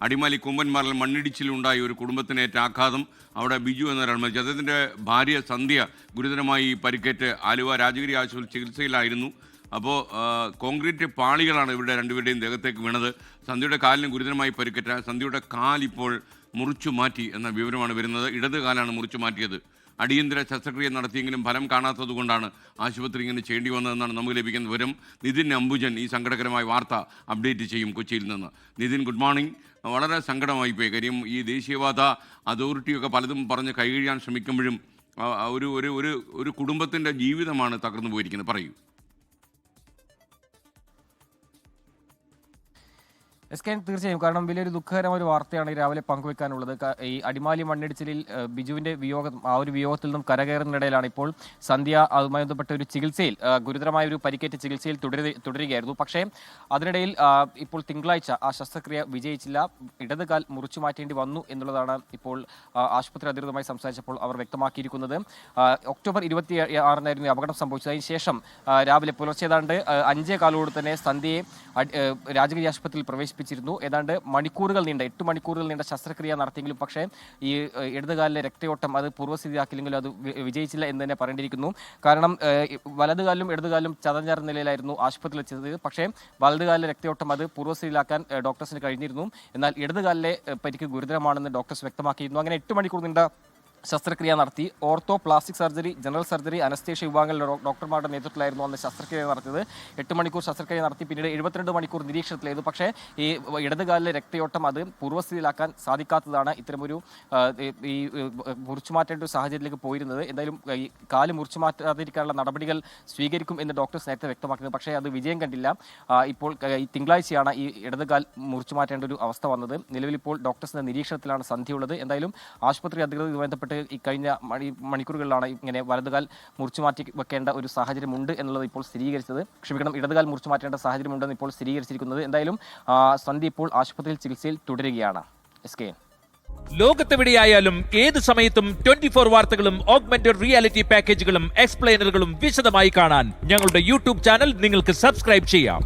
അടിമാലി കുമ്പന്മാരിൽ മണ്ണിടിച്ചിലുണ്ടായ ഒരു കുടുംബത്തിനേറ്റ ആഘാതം. അവിടെ ബിജു എന്നൊരാൾ മരിച്ചു. അദ്ദേഹത്തിൻ്റെ ഭാര്യ സന്ധ്യ ഗുരുതരമായി പരിക്കേറ്റ് ആലുവ രാജഗിരി ആശുപത്രിയിൽ ചികിത്സയിലായിരുന്നു. അപ്പോൾ കോൺക്രീറ്റ് പാളികളാണ് ഇവരുടെ രണ്ടുപേരുടെയും ദേഹത്തേക്ക് വീണത്. സന്ധ്യയുടെ കാലിന് ഗുരുതരമായി പരിക്കേറ്റ സന്ധ്യയുടെ കാലിപ്പോൾ മുറിച്ചു മാറ്റി എന്ന വിവരമാണ് വരുന്നത്. ഇടത് കാലാണ് മുറിച്ചു മാറ്റിയത്. അടിയന്തര ശസ്ത്രക്രിയ നടത്തിയെങ്കിലും ഫലം കാണാത്തതുകൊണ്ടാണ് ആശുപത്രി ഇങ്ങനെ ചെയ്യേണ്ടി വന്നതെന്നാണ് നമുക്ക് ലഭിക്കുന്ന വിവരം. നിതിൻ അംബുജൻ ഈ സങ്കടകരമായ വാർത്ത അപ്ഡേറ്റ് ചെയ്യും കൊച്ചിയിൽ നിന്ന്. Nitin, good morning. വളരെ സങ്കടമായിപ്പോയി. കാര്യം ഈ ദേശീയപാത അതോറിറ്റിയൊക്കെ പലതും പറഞ്ഞ് കൈകഴിയാൻ ശ്രമിക്കുമ്പോഴും ഒരു ഒരു ഒരു കുടുംബത്തിൻ്റെ ജീവിതമാണ് തകർന്നു പോയിരിക്കുന്നത്. പറയൂ. തീർച്ചയായും, കാരണം വലിയൊരു ദുഃഖകരമായ ഒരു വാർത്തയാണ് ഈ രാവിലെ പങ്കുവെക്കാനുള്ളത്. ഈ അടിമാലി മണ്ണിടിച്ചിലിൽ ബിജുവിന്റെ വിയോഗം, ആ ഒരു വിയോഗത്തിൽ നിന്നും കരകയറുന്നതിനിടയിലാണ് ഇപ്പോൾ സന്ധ്യ അതുമായി ബന്ധപ്പെട്ട ഒരു ചികിത്സയിൽ, ഗുരുതരമായ ഒരു പരിക്കേറ്റ ചികിത്സയിൽ തുടരുകയായിരുന്നു. പക്ഷേ അതിനിടയിൽ ഇപ്പോൾ തിങ്കളാഴ്ച ആ ശസ്ത്രക്രിയ വിജയിച്ചില്ല. ഇടതുകാൽ മുറിച്ചു മാറ്റേണ്ടി വന്നു എന്നുള്ളതാണ് ഇപ്പോൾ ആശുപത്രി അധികൃതരുമായി സംസാരിച്ചപ്പോൾ അവർ വ്യക്തമാക്കിയിരിക്കുന്നത്. ഒക്ടോബർ 26-നായിരുന്നു അപകടം സംഭവിച്ചത്. അതിനുശേഷം രാവിലെ പുലർച്ചെ ഏതാണ്ട് 5:15 തന്നെ സന്ധ്യയെ രാജഗിരി ആശുപത്രിയിൽ പ്രവേശിപ്പിച്ചിരുന്നു. ഏതാണ്ട് മണിക്കൂറുകൾ നീണ്ട 8 മണിക്കൂറുകൾ നീണ്ട ശസ്ത്രക്രിയ നടത്തിയെങ്കിലും പക്ഷേ ഈ ഇടതുകാലിലെ രക്തയോട്ടം അത് പൂർവ്വസ്ഥിതിയാക്കില്ലെങ്കിലും അത് വിജയിച്ചില്ല എന്ന് തന്നെ പറയേണ്ടിയിരിക്കുന്നു. കാരണം വലതുകാലിലും ഇടതുകാലിലും ചതഞ്ഞാർന്ന നിലയിലായിരുന്നു ആശുപത്രിയിൽ എത്തിയത്. പക്ഷേ വലതുകാലിലെ രക്തയോട്ടം അത് പൂർവ്വസ്ഥിതിയിലാക്കാൻ ഡോക്ടേഴ്സിന് കഴിഞ്ഞിരുന്നു. എന്നാൽ ഇടതുകാലിലെ പരിക്ക് ഗുരുതരമാണെന്ന് ഡോക്ടേഴ്സ് വ്യക്തമാക്കിയിരുന്നു. അങ്ങനെ 8 മണിക്കൂർ നീണ്ട ശസ്ത്രക്രിയ നടത്തി. Ortho, plastic surgery, general surgery, anaesthesia വിഭാഗങ്ങളിലെ ഡോക്ടർമാരുടെ നേതൃത്വത്തിലായിരുന്നു അന്ന് ശസ്ത്രക്രിയ നടത്തിയത്. 8 മണിക്കൂർ ശസ്ത്രക്രിയ നടത്തി പിന്നീട് 72 മണിക്കൂർ നിരീക്ഷണത്തിലായിരുന്നു. പക്ഷേ ഈ ഇടതുകാലിലെ രക്തയോട്ടം അത് പൂർവ്വസ്ഥിതിയിലാക്കാൻ സാധിക്കാത്തതാണ് ഇത്തരമൊരു ഈ മുറിച്ചു മാറ്റേണ്ട ഒരു സാഹചര്യത്തിലേക്ക് പോയിരുന്നത്. എന്തായാലും ഈ കാല് മുറിച്ചു മാറ്റാതിരിക്കാനുള്ള നടപടികൾ സ്വീകരിക്കും എന്ന് ഡോക്ടേഴ്സ് നേരത്തെ വ്യക്തമാക്കുന്നത്. പക്ഷേ അത് വിജയം കണ്ടില്ല. ഇപ്പോൾ ഈ തിങ്കളാഴ്ചയാണ് ഈ ഇടതുകാൽ മുറിച്ചു മാറ്റേണ്ട ഒരു അവസ്ഥ വന്നത്. നിലവിൽ ഇപ്പോൾ ഡോക്ടേഴ്സിന്റെ നിരീക്ഷണത്തിലാണ് സന്ധ്യയുള്ളത്. എന്തായാലും ആശുപത്രി അധികൃതർ ബന്ധപ്പെട്ട് ഈ കഴിഞ്ഞ മണിക്കൂറുകളിലാണ് ഇങ്ങനെ വലതുകാൽ മുറിച്ചു മാറ്റി വെക്കേണ്ട ഒരു സാഹചര്യമുണ്ട് എന്നുള്ളത് ഇപ്പോൾ സ്ഥിരീകരിച്ചത്. ഇടതുകാൽ മുറിച്ചു മാറ്റേണ്ട സാഹചര്യമുണ്ടെന്ന് ഇപ്പോൾ സ്ഥിരീകരിച്ചിരിക്കുന്നത്. എന്തായാലും സന്ധ്യ ഇപ്പോൾ ആശുപത്രിയിൽ ചികിത്സയിൽ തുടരുകയാണ്. ലോകത്തെവിടെയായാലും ഏത് സമയത്തും 24 വാർത്തകളും ഓഗ്മെന്റഡ് റിയാലിറ്റി പാക്കേജുകളും എക്സ്പ്ലെയിനറുകളും വിശദമായി കാണാൻ ഞങ്ങളുടെ യൂട്യൂബ് ചാനൽ നിങ്ങൾക്ക് സബ്സ്ക്രൈബ് ചെയ്യാം.